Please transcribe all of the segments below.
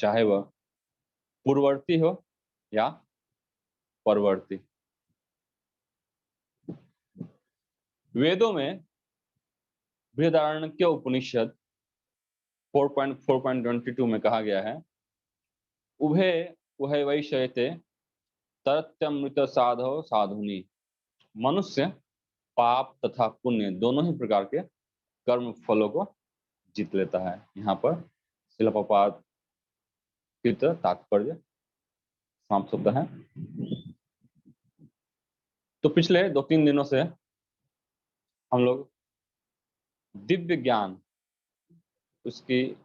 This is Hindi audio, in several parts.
चाहे वह पूर्ववर्ती हो या परवर्ती। वेदों में बृहदारण्यक उपनिषद 4.4.22 में कहा गया है, उभे उभय वैशयते तरत्यमृत साधो साधुनी। मनुष्य पाप तथा पुण्य दोनों ही प्रकार के कर्म फलों को जीत लेता है। यहाँ पर शिला प्रभुपाद कृत तात्पर्य समाप्त होता है। तो पिछले 2-3 दिनों से हम लोग दिव्य ज्ञान, उसकी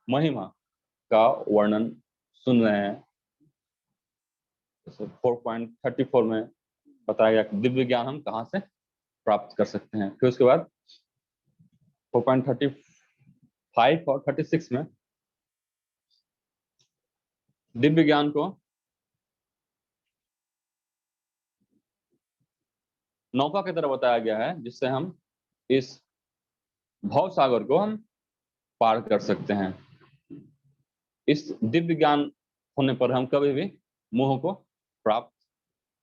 महिमा का वर्णन सुन रहे हैं। 4.34 में बताया गया कि दिव्य ज्ञान हम कहाँ से प्राप्त कर सकते हैं। फिर उसके बाद 4.35 और 36 में दिव्य ज्ञान को नौका की तरह बताया गया है, जिससे हम इस भव सागर को हम पार कर सकते हैं। इस दिव्य ज्ञान होने पर हम कभी भी मोह को प्राप्त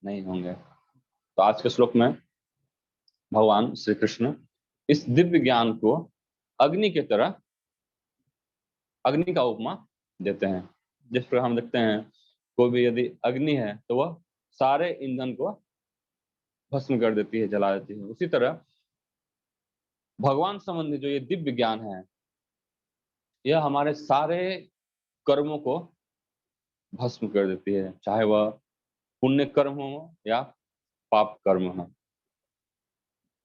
नहीं होंगे। तो आज के श्लोक में भगवान श्री कृष्ण इस दिव्य ज्ञान को अग्नि की तरह, अग्नि का उपमा देते हैं। जिस प्रकार हम देखते हैं कोई भी यदि अग्नि है तो वह सारे ईंधन को भस्म कर देती है, जला देती है। उसी तरह भगवान संबंधी जो ये दिव्य ज्ञान है, यह हमारे सारे कर्मों को भस्म कर देती है, चाहे वह पुण्य कर्म हो या पाप कर्म हो।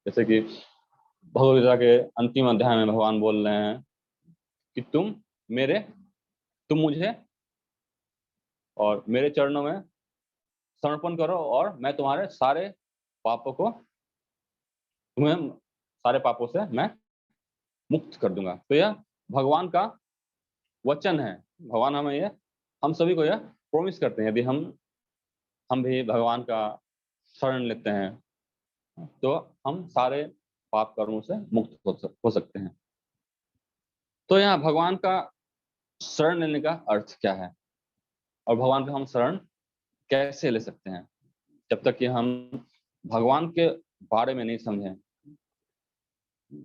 जैसे कि भगवद गीता के अंतिम अध्याय में भगवान बोल रहे हैं कि तुम मुझे और मेरे चरणों में समर्पण करो और मैं तुम्हारे सारे पापों को, तुम्हें सारे पापों से मैं मुक्त कर दूंगा। तो यह भगवान का वचन है। भगवान हमें ये, हम सभी को यह प्रॉमिस करते हैं, यदि हम भी भगवान का शरण लेते हैं तो हम सारे पाप कर्मों से मुक्त हो सकते हैं। तो यहाँ भगवान का शरण लेने का अर्थ क्या है और भगवान का हम शरण कैसे ले सकते हैं? जब तक कि हम भगवान के बारे में नहीं समझें,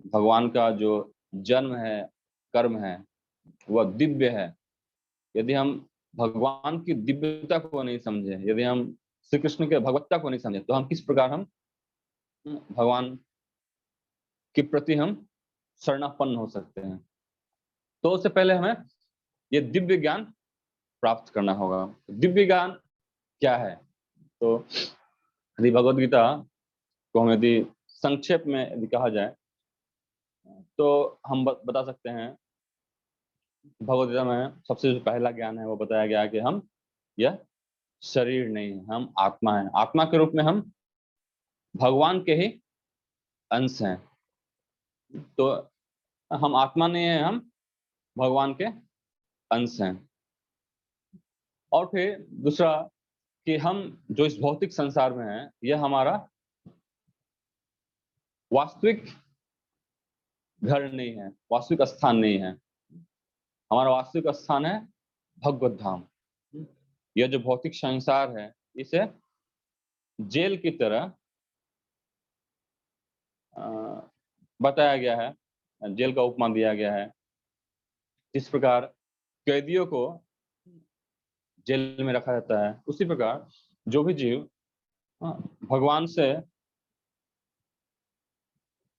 भगवान का जो जन्म है, कर्म है, वह दिव्य है। यदि हम भगवान की दिव्यता को नहीं समझे, यदि हम श्री कृष्ण के भगवत्ता को नहीं समझे, तो हम किस प्रकार हम भगवान के प्रति हम शरणापन्न हो सकते हैं? तो उससे पहले हमें ये दिव्य ज्ञान प्राप्त करना होगा। दिव्य ज्ञान क्या है? तो यदि भगवद गीता को हम यदि संक्षेप में यदि कहा जाए तो हम बता सकते हैं, भगवद गीता में सबसे जो पहला ज्ञान है वो बताया गया कि हम यह शरीर नहीं है, हम आत्मा है। आत्मा के रूप में हम भगवान के ही अंश हैं। तो हम आत्मा नहीं है, हम भगवान के अंश हैं। और फिर दूसरा कि हम जो इस भौतिक संसार में हैं, यह हमारा वास्तविक घर नहीं है, वास्तविक स्थान नहीं है। हमारा वास्तविक स्थान है भगवत धाम। यह जो भौतिक संसार है, इसे जेल की तरह बताया गया है, जेल का उपमा दिया गया है। जिस प्रकार कैदियों को जेल में रखा जाता है, उसी प्रकार जो भी जीव भगवान से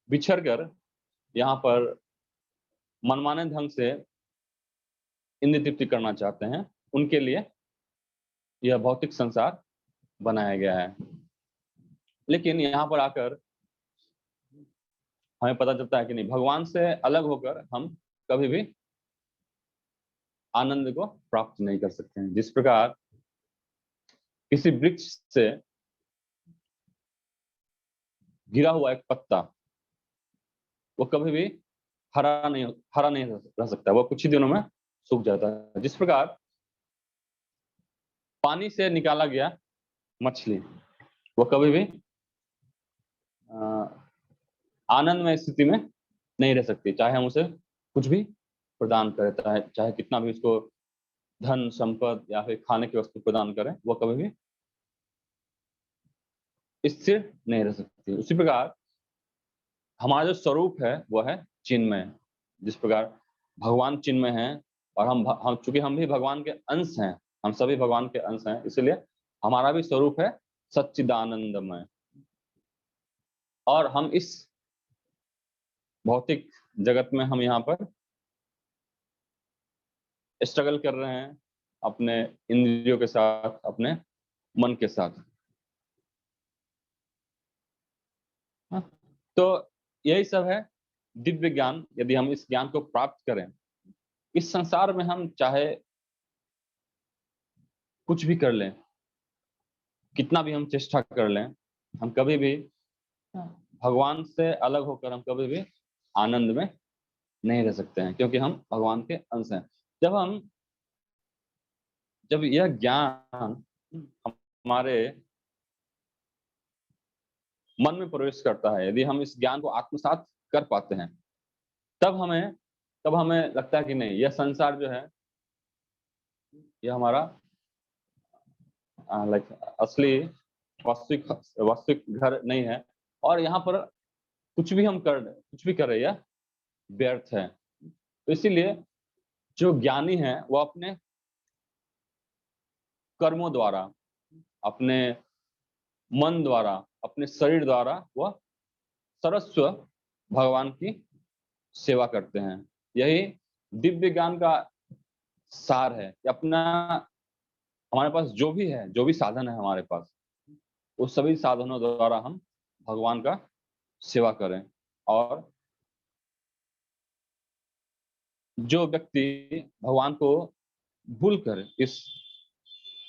बिछड़ कर यहाँ पर मनमाने ढंग से इंद्रिय तृप्ति करना चाहते हैं, उनके लिए यह भौतिक संसार बनाया गया है। लेकिन यहाँ पर आकर हमें पता चलता है कि नहीं, भगवान से अलग होकर हम कभी भी आनंद को प्राप्त नहीं कर सकते हैं। जिस प्रकार किसी वृक्ष से गिरा हुआ एक पत्ता, वो कभी भी हरा नहीं रह सकता, वो कुछ ही दिनों में सूख जाता है। जिस प्रकार पानी से निकाला गया मछली, वो कभी भी आनंदमय स्थिति में नहीं रह सकती, चाहे हम उसे कुछ भी प्रदान करें, चाहे कितना भी उसको धन संपत्ति या फिर खाने की वस्तु प्रदान करें, वो कभी भी स्थिर नहीं रह सकती। उसी प्रकार हमारा जो स्वरूप है वो है चिन्मय। जिस प्रकार भगवान चिन्मय हैं और हम चूंकि हम भी भगवान के अंश हैं, हम सभी भगवान के अंश हैं, इसलिए हमारा भी स्वरूप है सच्चिदानंदमय। और हम इस भौतिक जगत में हम यहाँ पर स्ट्रगल कर रहे हैं अपने इंद्रियों के साथ, अपने मन के साथ। हाँ? तो यही सब है दिव्य ज्ञान। यदि हम इस ज्ञान को प्राप्त करें, इस संसार में हम चाहे कुछ भी कर लें, कितना भी हम चेष्टा कर लें, हम कभी भी भगवान से अलग होकर हम कभी भी आनंद में नहीं रह सकते हैं, क्योंकि हम भगवान के अंश हैं। जब यह ज्ञान हमारे मन में प्रवेश करता है, यदि हम इस ज्ञान को आत्मसात कर पाते हैं, तब हमें लगता है कि नहीं, यह संसार जो है यह हमारा लाइक असली वास्तविक घर नहीं है, और यहाँ पर कुछ भी कर रहे हैं व्यर्थ है। तो इसीलिए जो ज्ञानी है वो अपने कर्मों द्वारा, अपने मन द्वारा, अपने शरीर द्वारा वह सर्वस्व भगवान की सेवा करते हैं। यही दिव्य ज्ञान का सार है कि अपना हमारे पास जो भी है, जो भी साधन है हमारे पास, उस सभी साधनों द्वारा हम भगवान का सेवा करें। और जो व्यक्ति भगवान को भूलकर इस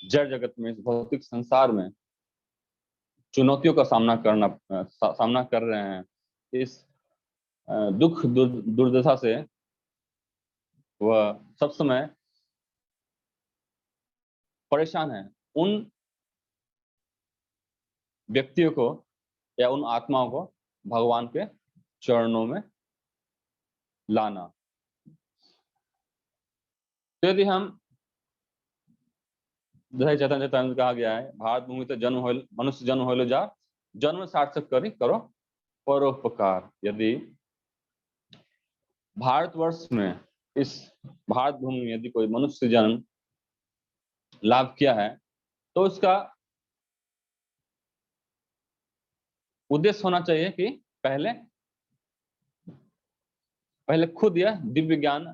जड़ जगत में, इस भौतिक संसार में चुनौतियों का सामना कर रहे हैं, इस दुख दुर्दशा से वह सब समय परेशान है, उन व्यक्तियों को या उन आत्माओं को भगवान के चरणों में लाना। तो यदि हम, जैसे चैतन्य चैतन्य कहा गया है, भारत भूमि तो जन्म होइल मनुष्य जन्म होइल जा, जन्म सार्थक करी करो परोपकार। यदि भारतवर्ष में, इस भारत भूमि में यदि कोई मनुष्य जन्म लाभ किया है, तो उसका उद्देश्य होना चाहिए कि पहले खुद यह दिव्य ज्ञान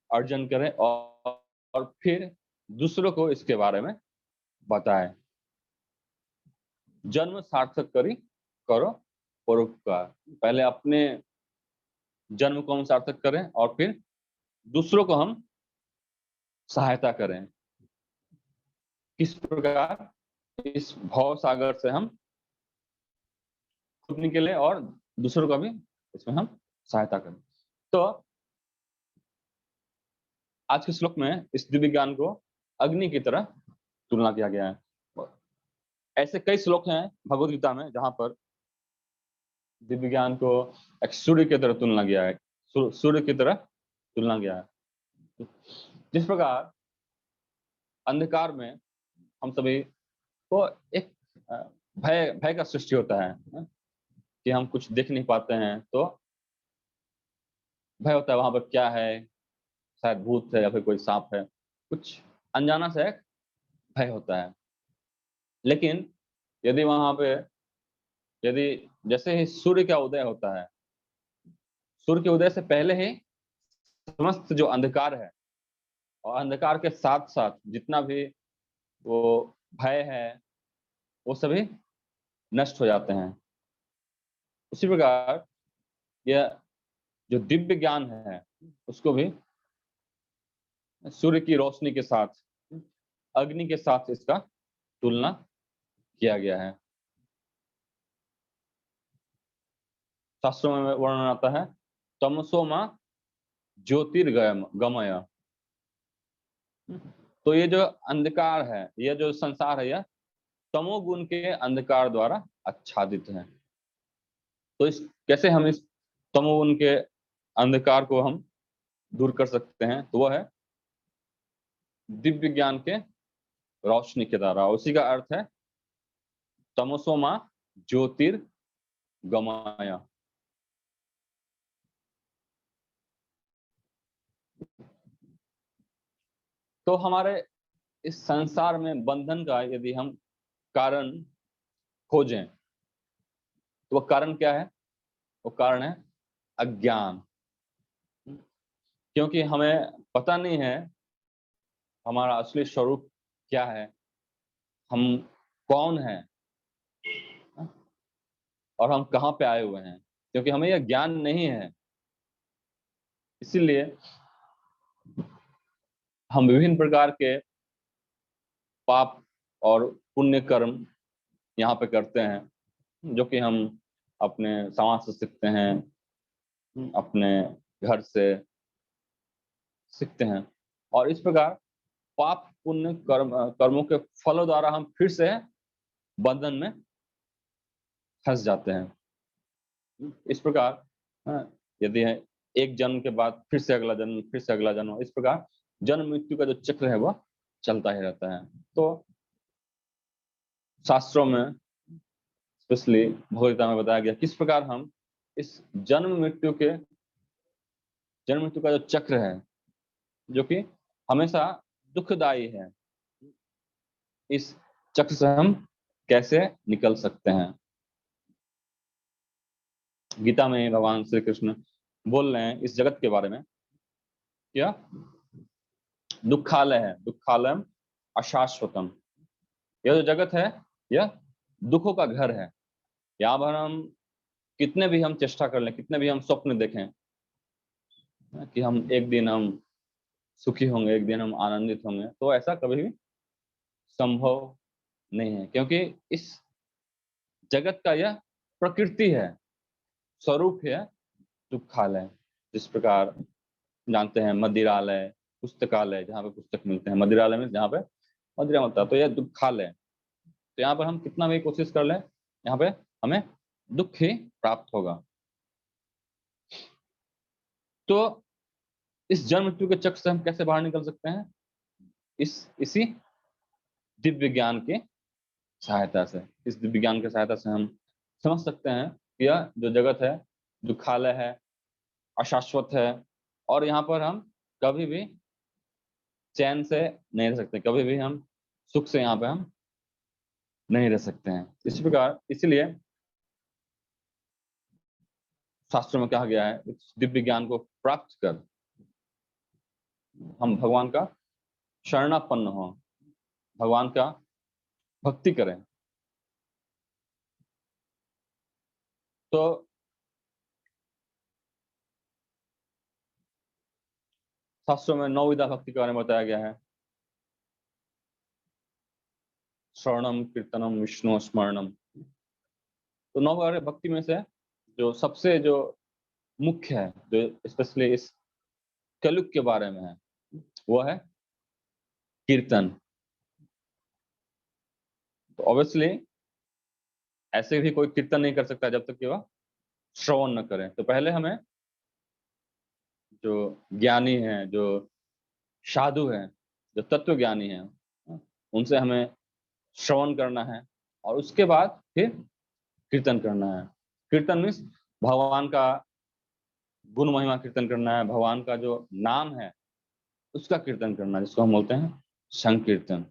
अर्जन करें और फिर दूसरों को इसके बारे में बताएं। जन्म सार्थक करी करो परोपकार। पहले अपने जन्म को हम सार्थक करें और फिर दूसरों को हम सहायता करें। किस प्रकार? इस भव सागर से हम खुद निकले और दूसरों का भी इसमें हम सहायता करें। तो आज के श्लोक में इस दिव्य ज्ञान को अग्नि की तरह तुलना किया गया है। ऐसे कई श्लोक हैं भगवद गीता में जहां पर दिव्य ज्ञान को एक सूर्य की तरह तुलना किया है, सूर्य की तरह तुलना किया है। जिस प्रकार अंधकार में हम सभी को एक भय का सृष्टि होता है कि हम कुछ देख नहीं पाते हैं, तो भय होता है वहां पर क्या है, शायद भूत है या फिर कोई सांप है, कुछ अनजाना सा एक भय होता है। लेकिन यदि वहां पे यदि जैसे ही सूर्य का उदय होता है, सूर्य के उदय से पहले ही समस्त जो अंधकार है और अंधकार के साथ साथ जितना भी वो भय है, वो सभी नष्ट हो जाते हैं। उसी प्रकार यह जो दिव्य ज्ञान है, उसको भी सूर्य की रोशनी के साथ, अग्नि के साथ इसका तुलना किया गया है। शास्त्रों में वर्णन आता है, तमसो मां ज्योतिर्गमय। तो ये जो अंधकार है, ये जो संसार है, यह तमोगुण के अंधकार द्वारा आच्छादित है। तो इस कैसे हम इस तमोगुण के अंधकार को हम दूर कर सकते हैं? तो वह है दिव्य ज्ञान के रोशनी के द्वारा। उसी का अर्थ है तमसो मां ज्योतिर्गमय। तो हमारे इस संसार में बंधन का यदि हम कारण खोजें तो वो कारण क्या है? वो कारण है अज्ञान। क्योंकि हमें पता नहीं है हमारा असली स्वरूप क्या है, हम कौन हैं और हम कहाँ पे आए हुए हैं, क्योंकि हमें यह ज्ञान नहीं है। इसीलिए हम विभिन्न प्रकार के पाप और पुण्य कर्म यहाँ पे करते हैं, जो कि हम अपने समाज से सीखते हैं, अपने घर से सीखते हैं। और इस प्रकार पाप पुण्य कर्मों के फलों द्वारा हम फिर से बंधन में फंस जाते हैं। इस प्रकार यदि है एक जन्म के बाद फिर से अगला जन्म, फिर से अगला जन्म, इस प्रकार जन्म मृत्यु का जो चक्र है वह चलता ही रहता है। तो शास्त्रों में स्पेशली भगवद गीता में बताया गया किस प्रकार हम इस जन्म मृत्यु का जो चक्र है, जो कि हमेशा दुखदायी है, इस चक्र से हम कैसे निकल सकते हैं। गीता में भगवान श्री कृष्ण बोल रहे हैं इस जगत के बारे में, क्या दुखालय है, दुखालयम अशाश्वतम। यह जो जगत है यह दुखों का घर है। यहाँ पर हम कितने भी हम चेष्टा कर लें, कितने भी हम स्वप्न देखें कि हम एक दिन हम सुखी होंगे, एक दिन हम आनंदित होंगे, तो ऐसा कभी भी संभव नहीं है। क्योंकि इस जगत का यह प्रकृति है, स्वरूप है दुखालय। जिस प्रकार जानते हैं मदिरालय, पुस्तकालय, जहाँ पे पुस्तक मिलते हैं, मदिरालय में जहाँ पे मदिरा मिलता है, तो यह दुखालय। तो यहाँ पर हम कितना भी कोशिश कर लें, यहाँ पे हमें दुख ही प्राप्त होगा। तो इस जन्म मृत्यु के चक्र से हम कैसे बाहर निकल सकते हैं? इसी दिव्य ज्ञान की सहायता से। इस दिव्य ज्ञान की सहायता से हम समझ सकते हैं कि यह जो जगत है दुखालय है, अशाश्वत है, और यहाँ पर हम कभी भी चैन से नहीं रह सकते, कभी भी हम सुख से यहाँ पे हम नहीं रह सकते हैं। इस प्रकार इसलिए शास्त्रों में कहा गया है इस दिव्य ज्ञान को प्राप्त कर हम भगवान का शरणापन्न हो, भगवान का भक्ति करें। तो शास्त्रों में 9 विधा भक्ति के बारे में बताया गया है। श्रवणम कीर्तनम विष्णु स्मरणम। तो 9 प्रकार की भक्ति में से जो सबसे जो मुख्य है, जो स्पेशली इस कलयुग के बारे में है, वो है कीर्तन। तो ऑब्वियसली ऐसे भी कोई कीर्तन नहीं कर सकता जब तक कि वह श्रवण न करे। तो पहले हमें जो ज्ञानी हैं, जो साधु हैं, जो तत्व ज्ञानी हैं, उनसे हमें श्रवण करना है और उसके बाद फिर कीर्तन करना है। कीर्तन मीन्स भगवान का गुण महिमा कीर्तन करना है, भगवान का जो नाम है उसका कीर्तन करना है, जिसको हम बोलते हैं संकीर्तन।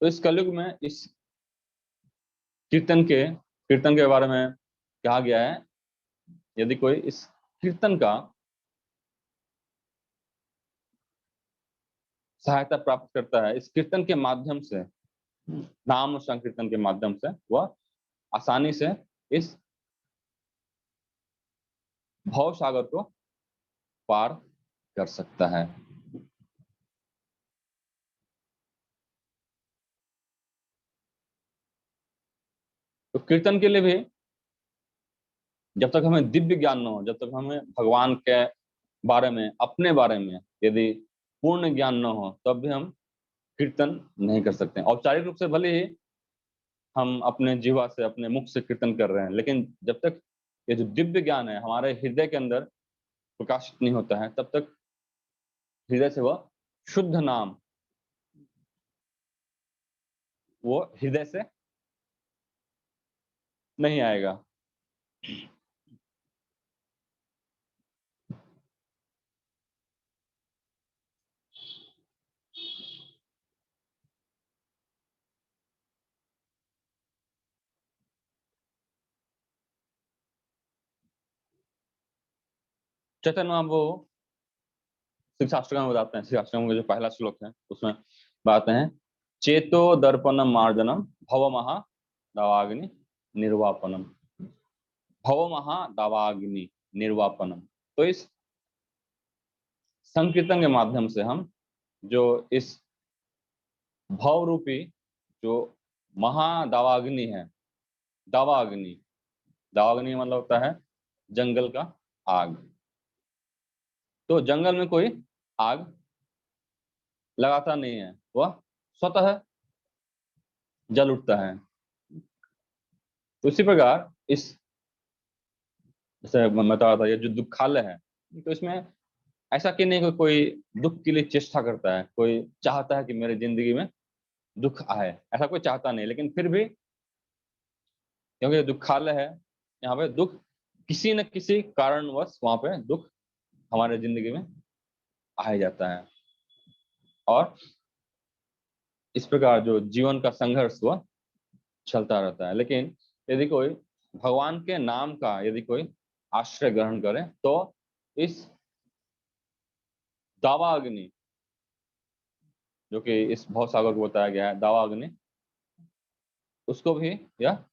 तो इस कलयुग में इस कीर्तन के बारे में कहा गया है, यदि कोई इस कीर्तन का सहायता प्राप्त करता है, इस कीर्तन के माध्यम से, नाम संकीर्तन के माध्यम से, वह आसानी से इस भव सागर को पार कर सकता है। तो कीर्तन के लिए भी जब तक हमें दिव्य ज्ञान न हो, जब तक हमें भगवान के बारे में, अपने बारे में यदि पूर्ण ज्ञान न हो, तब भी हम कीर्तन नहीं कर सकते। औपचारिक रूप से भले ही हम अपने जीवा से, अपने मुख से कीर्तन कर रहे हैं, लेकिन जब तक ये जो दिव्य ज्ञान है हमारे हृदय के अंदर प्रकाशित नहीं होता है, तब तक हृदय से वह शुद्ध नाम वो हृदय से नहीं आएगा। चैतन्य महाप्रभु शिक्षाष्टकम में बताते हैं, शिक्षाष्टकम का जो पहला श्लोक है उसमें बताते हैं, चेतो दर्पणम मार्जनम भव महा दावाग्नि निर्वापनम। भव महा दावाग्नि निर्वापनम। तो इस संकीर्तन के माध्यम से हम जो इस भव रूपी जो महादावाग्नि है, दावाग्नि, दावाग्नि मतलब होता है जंगल का आग। तो जंगल में कोई आग लगाता नहीं है, वह स्वतः जल उठता है। तो इसी प्रकार इस, जैसे मैं बता रहा था, ये जो दुखालय है, तो इसमें ऐसा कि नहीं कि कोई दुख के लिए चेष्टा करता है, कोई चाहता है कि मेरे जिंदगी में दुख आए, ऐसा कोई चाहता नहीं, लेकिन फिर भी क्योंकि दुखालय है, यहाँ पे दुख किसी न किसी कारणवश वहां पे दुख हमारे जिंदगी में आ ही जाता है। और इस प्रकार जो जीवन का संघर्ष हुआ चलता रहता है। लेकिन यदि कोई भगवान के नाम का यदि कोई आश्रय ग्रहण करे तो इस दावाग्नि, जो कि इस भवसागर को बताया गया है दावाग्नि, उसको भी यह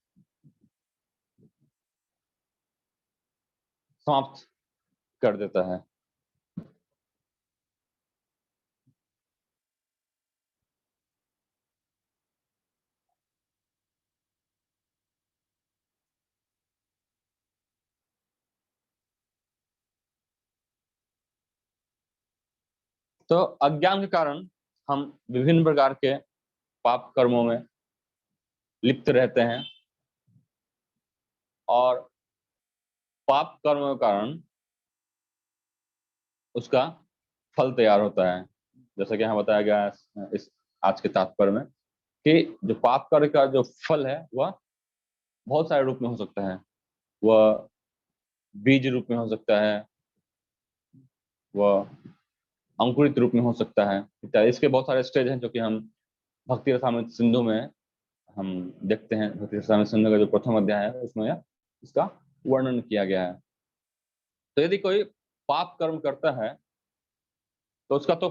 समाप्त कर देता है। तो अज्ञान के कारण हम विभिन्न प्रकार के पाप कर्मों में लिप्त रहते हैं, और पाप कर्म के कारण उसका फल तैयार होता है। जैसा कि यहाँ बताया गया है इस आज के तात्पर्य में, कि जो पाप कर्म का जो फल है वह बहुत सारे रूप में हो सकता है। वह बीज रूप में हो सकता है, वह अंकुरित रूप में हो सकता है इत्यादि। इसके बहुत सारे स्टेज हैं जो कि हम भक्ति रसामृत सिंधु में हम देखते हैं। भक्ति रसामृत सिंधु का जो प्रथम अध्याय है उसमें इसका वर्णन किया गया है। तो यदि कोई पाप कर्म करता है तो उसका तो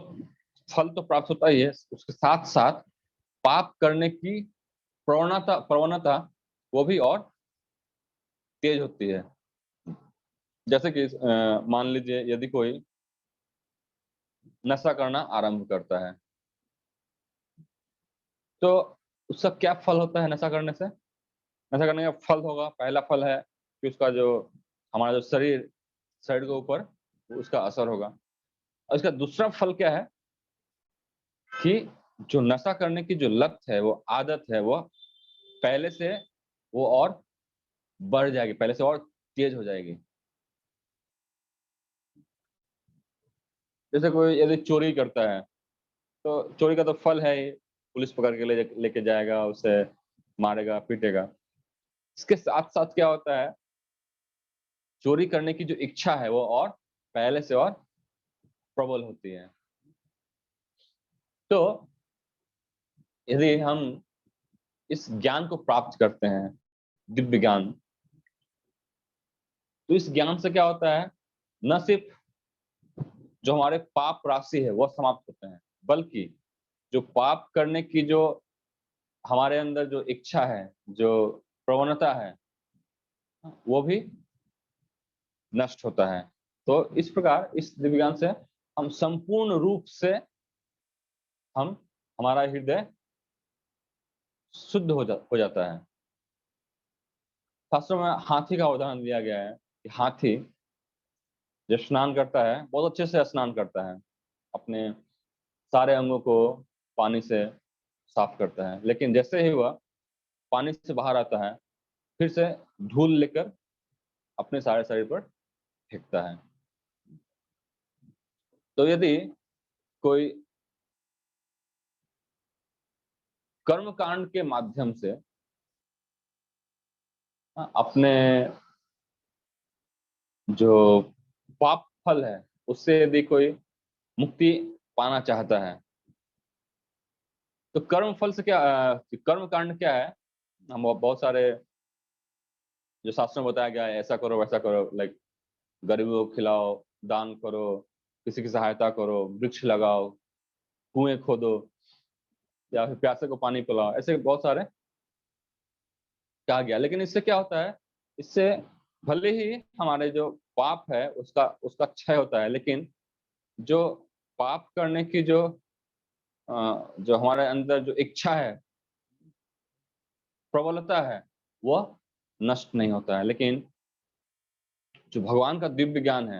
फल तो प्राप्त होता ही है, उसके साथ साथ पाप करने की प्रवणता प्रवणता वो भी और तेज होती है। जैसे कि मान लीजिए यदि कोई नशा करना आरंभ करता है तो उसका क्या फल होता है नशा करने से? नशा करने का फल होगा, पहला फल है कि उसका जो हमारा जो शरीर शरीर के ऊपर उसका असर होगा। और इसका दूसरा फल क्या है कि जो नशा करने की जो लत है, वो आदत है, वो पहले से वो और बढ़ जाएगी, पहले से और तेज हो जाएगी। जैसे कोई यदि चोरी करता है तो चोरी का तो फल है ही, पुलिस पकड़ के लेके जाएगा, उसे मारेगा पीटेगा। इसके साथ साथ क्या होता है, चोरी करने की जो इच्छा है वो और पहले से और प्रबल होती है। तो यदि हम इस ज्ञान को प्राप्त करते हैं, दिव्य ज्ञान, तो इस ज्ञान से क्या होता है, न सिर्फ जो हमारे पाप राशि है वो समाप्त होते हैं, बल्कि जो पाप करने की जो हमारे अंदर जो इच्छा है, जो प्रवणता है, वो भी नष्ट होता है। तो इस प्रकार इस दिव्य ज्ञान से हम संपूर्ण रूप से हम हमारा हृदय शुद्ध हो जाता है। शास्त्रों में हाथी का उदाहरण दिया गया है कि हाथी जब स्नान करता है, बहुत अच्छे से स्नान करता है, अपने सारे अंगों को पानी से साफ करता है, लेकिन जैसे ही वह पानी से बाहर आता है, फिर से धूल लेकर अपने सारे शरीर पर फेंकता है। तो यदि कोई कर्म कांड के माध्यम से अपने जो पाप फल है उससे यदि कोई मुक्ति पाना चाहता है तो कर्म फल से क्या कर्म कांड क्या है? हम बहुत सारे जो शास्त्रों में बताया गया है, ऐसा करो वैसा करो, लाइक गरीबों को खिलाओ, दान करो, किसी की सहायता करो, वृक्ष लगाओ, कुएं खोदो, या फिर प्यासे को पानी पिलाओ, ऐसे बहुत सारे कहा गया। लेकिन इससे क्या होता है? इससे भले ही हमारे जो पाप है उसका उसका क्षय होता है, लेकिन जो पाप करने की जो हमारे अंदर जो इच्छा है, प्रबलता है, वह नष्ट नहीं होता है। लेकिन जो भगवान का दिव्य ज्ञान है,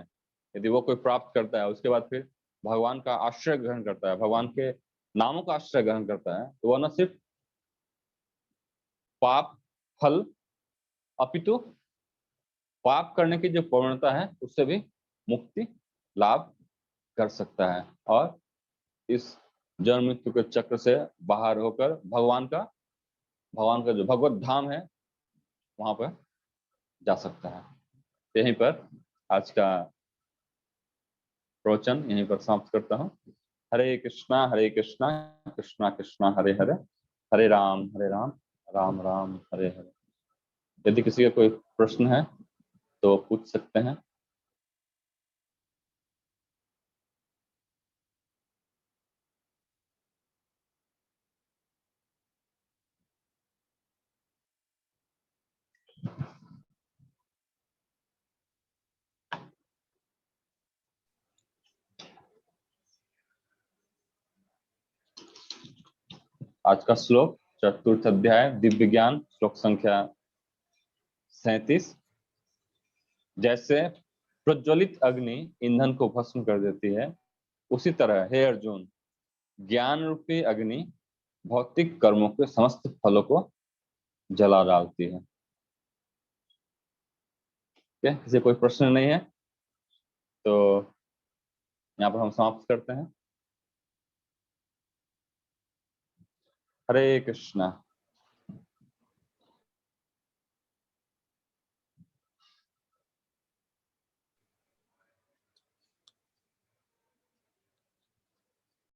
यदि वो कोई प्राप्त करता है, उसके बाद फिर भगवान का आश्रय ग्रहण करता है, भगवान के नामों का आश्रय ग्रहण करता है, तो वह न सिर्फ पाप फल अपितु पाप करने की जो प्रवणता है उससे भी मुक्ति लाभ कर सकता है, और इस जन्म मृत्यु के चक्र से बाहर होकर भगवान का जो भगवत धाम है वहां पर जा सकता है। यहीं पर आज का प्रवचन यहीं पर समाप्त करता हूँ। हरे कृष्णा कृष्णा कृष्णा हरे हरे, हरे राम राम राम हरे हरे। यदि किसी का कोई प्रश्न है तो पूछ सकते हैं। आज का श्लोक चतुर्थ अध्याय दिव्य ज्ञान, श्लोक संख्या 37। जैसे प्रज्वलित अग्नि ईंधन को भस्म कर देती है, उसी तरह हे अर्जुन, ज्ञान रूपी अग्नि भौतिक कर्मों के समस्त फलों को जला डालती है। क्या किसी कोई प्रश्न नहीं है तो यहाँ पर हम समाप्त करते हैं। हरे कृष्णा।